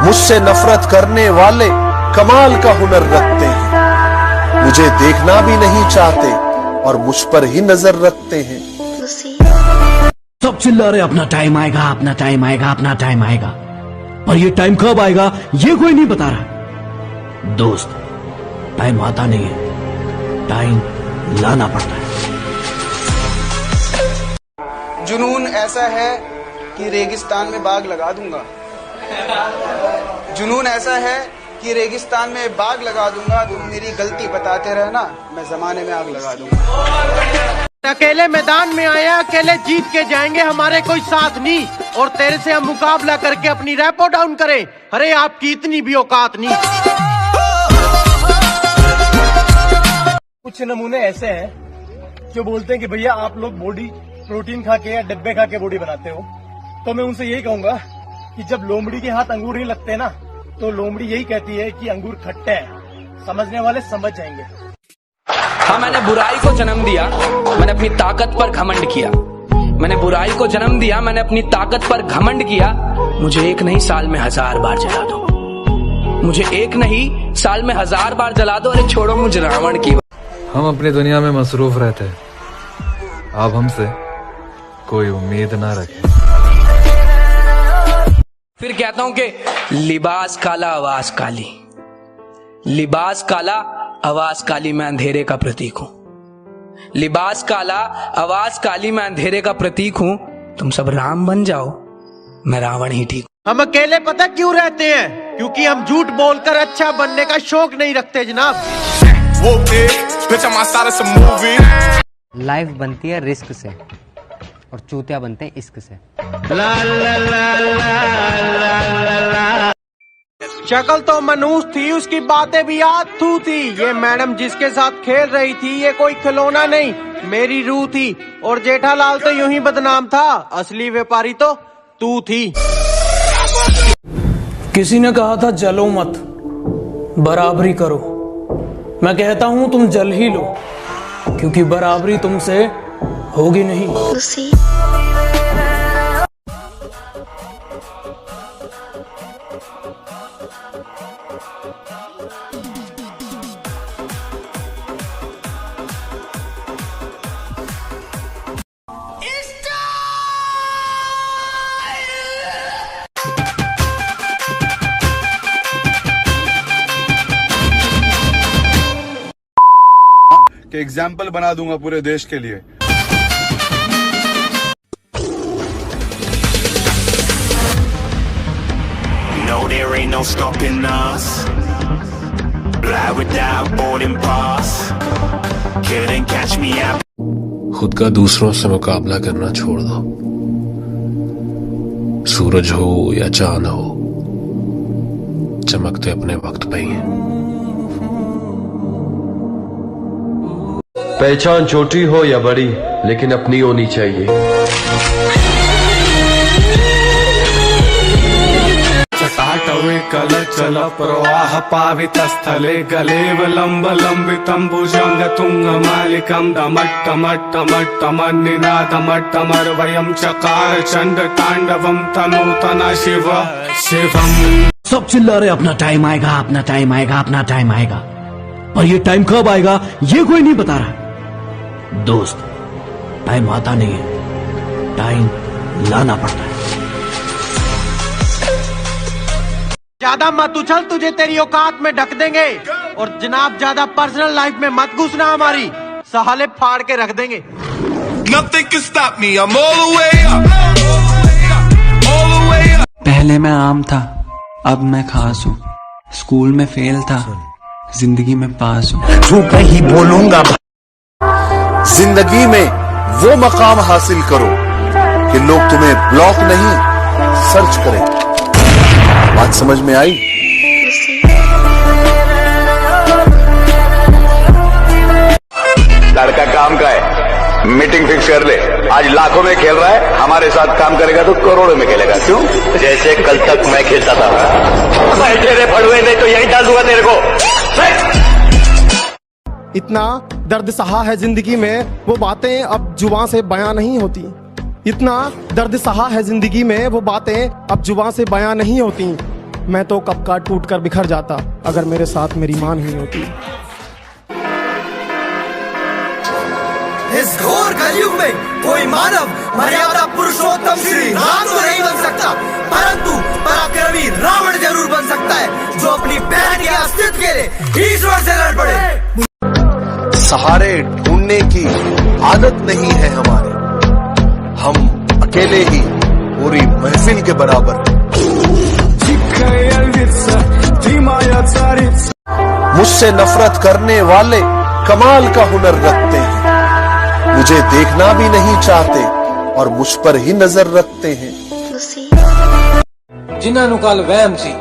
मुझसे नफरत करने वाले कमाल का हुनर रखते हैं, मुझे देखना भी नहीं चाहते और मुझ पर ही नजर रखते हैं। सब चिल्ला रहे अपना टाइम आएगा, अपना टाइम आएगा, अपना टाइम आएगा, पर ये टाइम कब आएगा ये कोई नहीं बता रहा। दोस्त, टाइम आता नहीं है, टाइम लाना पड़ता है। जुनून ऐसा है कि रेगिस्तान में बाग लगा दूंगा। जुनून ऐसा है कि रेगिस्तान में बाग लगा दूंगा। तुम मेरी गलती बताते रहना, मैं जमाने में आग लगा दूंगा। अकेले मैदान में आए, अकेले जीत के जाएंगे, हमारे कोई साथ नहीं, और तेरे से हम मुकाबला करके अपनी रैपो डाउन करें, अरे आपकी इतनी भी औकात नहीं। कुछ नमूने ऐसे हैं जो बोलते हैं कि भैया आप लोग बॉडी प्रोटीन खा के या डब्बे खा के बॉडी बनाते हो, तो मैं उनसे यही कहूंगा कि जब लोमड़ी के हाथ अंगूर नहीं लगते ना, तो लोमड़ी यही कहती है कि अंगूर खट्टे हैं। समझने वाले समझ जाएंगे। हाँ, मैंने बुराई को जन्म दिया, मैंने अपनी ताकत पर घमंड किया। मैंने बुराई को जन्म दिया, मैंने अपनी ताकत पर घमंड किया। मुझे एक नहीं साल में 1000 बार जला दो, मुझे एक नहीं साल में 1000 बार जला दो। अरे छोड़ो मुझे रावण की। हम अपनी दुनिया में मसरूफ रहते हैं, आप हमसे कोई उम्मीद ना रखें। फिर कहता हूं कि लिबास काला आवाज काली, लिबास काला आवाज काली, मैं अंधेरे का प्रतीक हूं। लिबास काला आवाज काली, मैं अंधेरे का प्रतीक हूं। तुम सब राम बन जाओ, मैं रावण ही ठीक। हम अकेले पता क्यों रहते हैं? क्योंकि हम झूठ बोलकर अच्छा बनने का शौक नहीं रखते जनाब। लाइफ बनती है रिस्क से और चूतिया बनते हैं इश्क से। शक्ल तो मनूस थी, उसकी बातें भी याद थू थी। ये मैडम जिसके साथ खेल रही थी, ये कोई खिलौना नहीं, मेरी रूह थी। और जेठालाल तो यूं ही बदनाम था, असली व्यापारी तो तू थी। किसी ने कहा था जलो मत, बराबरी करो। मैं कहता हूं तुम जल ही लो, क्योंकि बराबरी तुमसे होगी नहीं। कि एग्जाम्पल बना दूंगा पूरे देश के लिए। No, there ain't no stopping us. Fly without boarding pass. Couldn't catch me out. खुद का दूसरों से मुकाबला करना छोड़ दो। सूरज हो या चांद हो, चमकते अपने वक्त पे ही हैं। पहचान छोटी हो या बड़ी, लेकिन अपनी होनी चाहिए। चटाटवे कल चल प्रवाह पावित स्थले गलेवलंब लंबितं भुजंग तुंग मालिकं दमट्टमट्टमट्टमन्निनादमट्टमर्वयं चकार चंड तांडवं तनूतना शिव शिवम। सब चिल्ला रहे अपना टाइम आएगा, अपना टाइम आएगा, अपना टाइम आएगा, पर ये टाइम कब आएगा ये कोई नहीं बता रहा। दोस्त, टाइम आता नहीं है, टाइम लाना पड़ता है। ज्यादा मत उछल, तुझे तेरी औकात में ढक देंगे। और जनाब ज्यादा पर्सनल लाइफ में मत घुसना, हमारी साले फाड़ के रख देंगे। Nothing can stop me. I'm all the way up. All the way up. पहले मैं आम था, अब मैं खास हूँ। स्कूल में फेल था, जिंदगी में पास हूँ। झूठ नहीं बोलूंगा। जिंदगी में वो मकाम हासिल करो कि लोग तुम्हें ब्लॉक नहीं सर्च करें। बात समझ में आई? लड़का काम का है, मीटिंग फिक्स कर ले। आज लाखों में खेल रहा है, हमारे साथ काम करेगा तो करोड़ों में खेलेगा। क्यों? जैसे कल तक मैं खेलता था। बैठे रे फड़ुए, नहीं तो यही डाल दूंगा तेरे को। इतना दर्द सहा है जिंदगी में, वो बातें अब जुबान से बयां नहीं होती। इतना दर्द सहा है जिंदगी में, वो बातें अब जुबान से बयां नहीं होती। मैं तो कब का टूट कर बिखर जाता अगर मेरे साथ मेरी मां नहीं होती। इस घोर कलयुग में कोई मानव मर्यादा पुरुषोत्तम श्री राम तो नहीं बन सकता, परंतु पराक्रमी रावण जरूर बन सकता है, जो अपनी बहन के अस्तित्व के लिए ईश्वर से लड़ पड़े। सहारे ढूंढने की आदत नहीं है हमारी, हम अकेले ही पूरी महफिल के बराबर। मुझसे नफरत करने वाले कमाल का हुनर रखते हैं, मुझे देखना भी नहीं चाहते और मुझ पर ही नजर रखते हैं। जिन्हां नूं कल वहम सी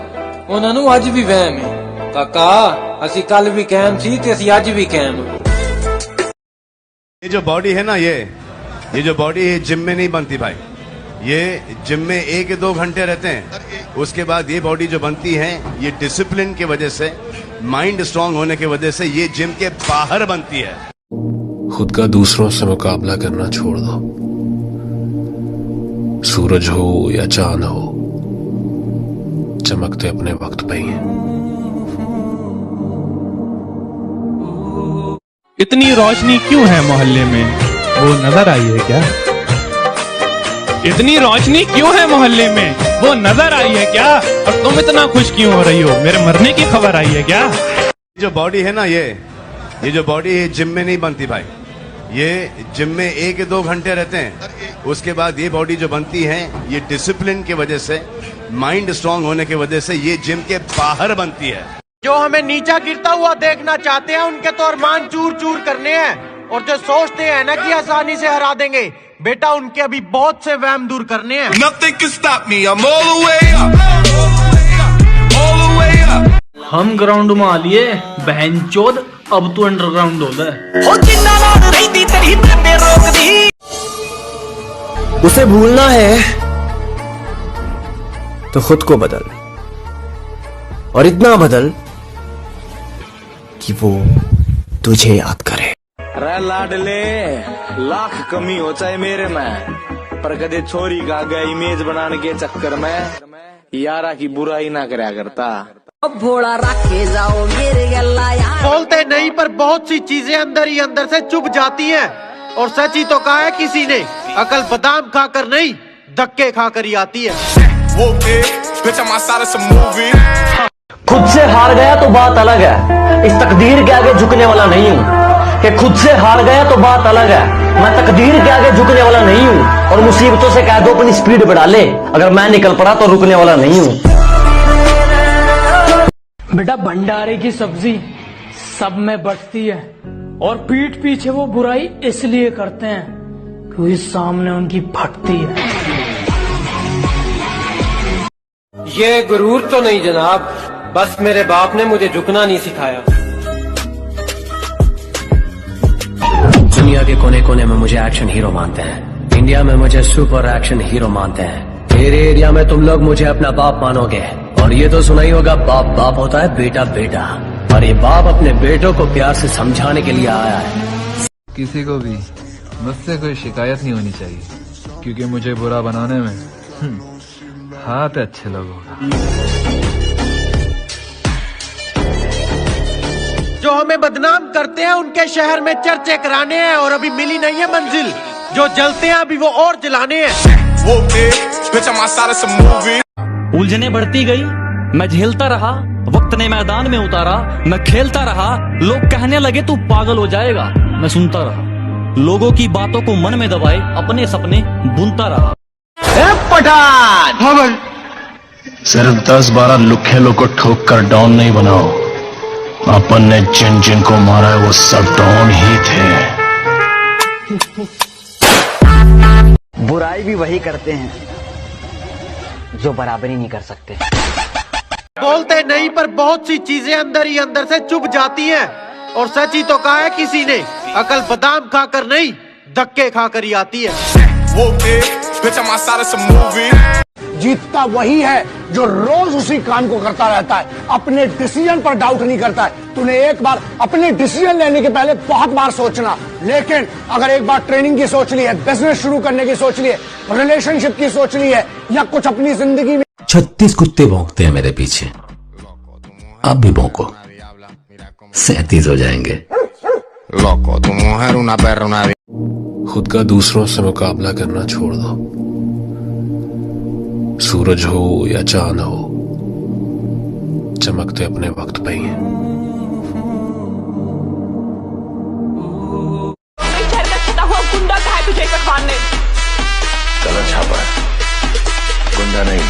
उन्हां नूं अज भी वहम है। काका असी कल भी कायम सी ते असी अज भी कायम। ये जो बॉडी है ना, ये जो बॉडी है जिम में नहीं बनती भाई। ये जिम में 1-2 घंटे रहते हैं, उसके बाद ये बॉडी जो बनती है ये डिसिप्लिन की वजह से, माइंड स्ट्रांग होने की वजह से ये जिम के बाहर बनती है। खुद का दूसरों से मुकाबला करना छोड़ दो। सूरज हो या चांद हो, चमकते अपने वक्त पे ही हैं। इतनी रोशनी क्यों है मोहल्ले में, वो नजर आई है क्या? इतनी रोशनी क्यों है मोहल्ले में, वो नजर आई है क्या? और तुम इतना खुश क्यों हो रही हो, मेरे मरने की खबर आई है क्या? जो बॉडी है ना, ये जो बॉडी है जिम में नहीं बनती भाई। ये जिम में 1-2 घंटे रहते हैं, उसके बाद ये बॉडी जो बनती है ये डिसिप्लिन की वजह से, माइंड स्ट्रांग होने की वजह से ये जिम के बाहर बनती है। जो हमें नीचा गिरता हुआ देखना चाहते हैं उनके तो अरमान चूर चूर करने हैं, और जो सोचते हैं ना कि आसानी से हरा देंगे, बेटा उनके अभी बहुत से वहम दूर करने हैं। Nothing can stop me, I'm all the way up, all the way up. हम ग्राउंड में आ लिए बहनचोद, अब तू अंडरग्राउंड हो गए। उसे भूलना है तो खुद को बदल, और इतना बदल कि वो तुझे याद करे। रे लाडले, लाख कमी हो चाहे मेरे में, पर कदे छोरी का गया इमेज बनाने के चक्कर में यारा की बुराई ना करया करता। अब भोला रखे जाओ मेरे गल्ला यार। बोलते नहीं पर बहुत सी चीजें अंदर ही अंदर से चुभ जाती हैं, और सच ही तो कहा है किसी ने, अकल बादाम खाकर नहीं धक्के खाकर ही आती है। खुद से हार गया तो बात अलग है, इस तकदीर के आगे झुकने वाला नहीं हूँ। कि खुद से हार गया तो बात अलग है, मैं तकदीर के आगे झुकने वाला नहीं हूँ। और मुसीबतों से कह दो अपनी स्पीड बढ़ा ले, अगर मैं निकल पड़ा तो रुकने वाला नहीं हूँ। बेटा भंडारे की सब्जी सब में बटती है, और पीठ पीछे वो बुराई इसलिए करते हैं क्योंकि सामने उनकी फटती है। ये गुरूर तो नहीं जनाब, बस मेरे बाप ने मुझे झुकना नहीं सिखाया। दुनिया के कोने कोने में मुझे एक्शन हीरो मानते हैं, इंडिया में मुझे सुपर एक्शन हीरो मानते हैं। मेरे एरिया में तुम लोग मुझे अपना बाप मानोगे, और ये तो सुना ही होगा, बाप बाप होता है, बेटा बेटा। और ये बाप अपने बेटों को प्यार से समझाने के लिए आया है। किसी को भी मुझसे कोई शिकायत नहीं होनी चाहिए, क्योंकि मुझे बुरा बनाने में हाथ अच्छे लोगों का। जो हमें बदनाम करते हैं उनके शहर में चर्चे कराने हैं, और अभी मिली नहीं है मंजिल। जो जलते हैं अभी वो और जलाने हैं। उलझने बढ़ती गई, मैं झेलता रहा, वक्त ने मैदान में उतारा, मैं खेलता रहा। लोग कहने लगे तू पागल हो जाएगा, मैं सुनता रहा। लोगों की बातों को मन में दबाए अपने सपने बुनता रहा। पठान हाँ भाई, सिर्फ 10-12 लुखे को ठोक कर डॉन नहीं बनाओ। अपन ने जिन जिन को मारा है वो सब डॉन ही थे। बुराई भी वही करते हैं जो बराबरी नहीं कर सकते। बोलते नहीं पर बहुत सी चीजें अंदर ही अंदर से चुभ जाती हैं, और सच ही तो कहा है किसी ने, अकल बादाम खाकर नहीं धक्के खाकर ही आती है। जीतता वही है जो रोज उसी काम को करता रहता है, अपने डिसीजन पर डाउट नहीं करता है। तूने एक बार अपने डिसीजन लेने के पहले बहुत बार सोचना, लेकिन अगर एक बार ट्रेनिंग की सोच ली है, बिजनेस शुरू करने की सोच ली है, रिलेशनशिप की सोच ली है, या कुछ अपनी जिंदगी में 36 कुत्ते भौंकते हैं मेरे पीछे, अब भी भौंको, 37 हो जाएंगे। खुद का दूसरों से मुकाबला करना छोड़ दो। सूरज हो या चांद हो, चमकते अपने वक्त पे ही हैं। गुंडा कहा तुझे इरफान ने? गलत छापा है, गुंडा नहीं,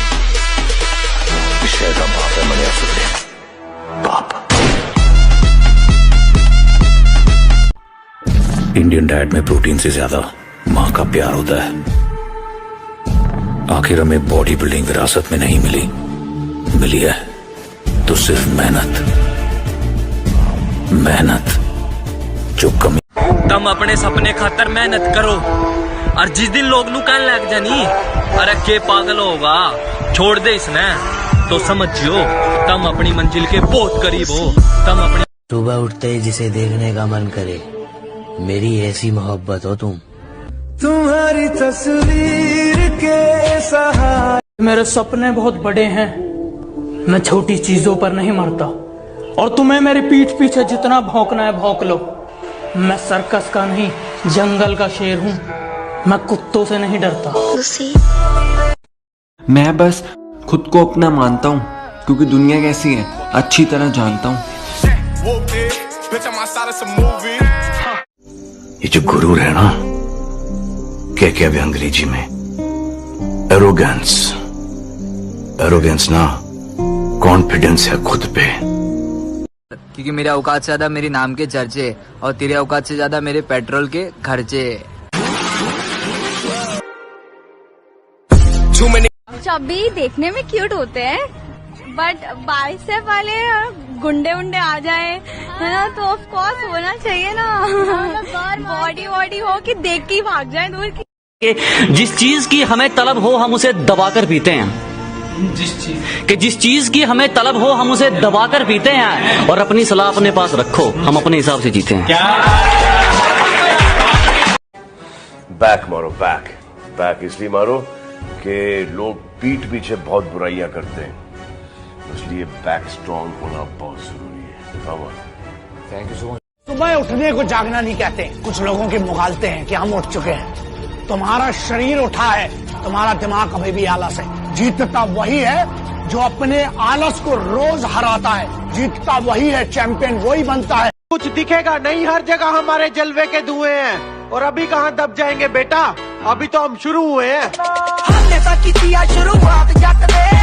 विषय का बाप है मनियासुर, बाप। इंडियन डाइट में प्रोटीन से ज्यादा मां का प्यार होता है। आखिर हमें बॉडी बिल्डिंग विरासत में नहीं मिली, मिली है तो सिर्फ मेहनत, मेहनत जो कमी। तुम अपने सपने खातर मेहनत करो, और जिस दिन लोग नु कहने लग जानी अरे के पागल होगा छोड़ दे इसने, तो समझियो तुम अपनी मंजिल के बहुत करीब हो। तुम अपनी सुबह उठते ही जिसे देखने का मन करे, मेरी ऐसी मोहब्बत हो तुम। तुम्हारी तस्वीर के सहारे। मेरे सपने बहुत बड़े हैं, मैं छोटी चीजों पर नहीं मरता, और तुम्हें मेरी पीठ पीछे जितना भौंकना है भौंक लो। मैं सर्कस का नहीं, जंगल का शेर हूँ, मैं कुत्तों से नहीं डरता। मैं बस खुद को अपना मानता हूँ, क्योंकि दुनिया कैसी है अच्छी तरह जानता हूँ। ये जो गुरूर है ना, क्या क्या भी अंग्रेजी में एरोगेंस, एरोगेंस ना कॉन्फिडेंस है खुद पे। क्योंकि मेरे औकात से ज्यादा मेरे नाम के चर्चे, और तेरे औकात से ज्यादा मेरे पेट्रोल के खर्चे। चब्बी देखने में क्यूट होते हैं, बट बाइसेप वाले गुंडे उंडे आ जाए है ना, तो ऑफ कोर्स होना चाहिए ना, बॉडी वॉडी हो कि देख के ही भाग जाए दूर की। जिस चीज की हमें तलब हो हम उसे दबाकर पीते हैं, जिस चीज की हमें तलब हो हम उसे दबाकर पीते हैं, और अपनी सलाह अपने पास रखो, हम अपने हिसाब से जीते हैं। बैक मारो, बैक बैक इसलिए मारो कि लोग पीठ पीछे बहुत बुराइयां करते हैं, इसलिए बैक स्ट्रांग होना बहुत जरूरी है। Thank you so much. सुबह उठने को जागना नहीं कहते, कुछ लोगों के मुगालते हैं कि हम उठ चुके हैं। तुम्हारा शरीर उठा है, तुम्हारा दिमाग अभी भी आलस है। जीतता वही है जो अपने आलस को रोज हराता है, जीतता वही है, चैंपियन वही बनता है। कुछ दिखेगा नहीं, हर जगह हमारे जलवे के धुएं हैं, और अभी कहाँ दब जाएंगे बेटा, अभी तो हम शुरू हुए हैं। हमने तो की शुरुआत जट दे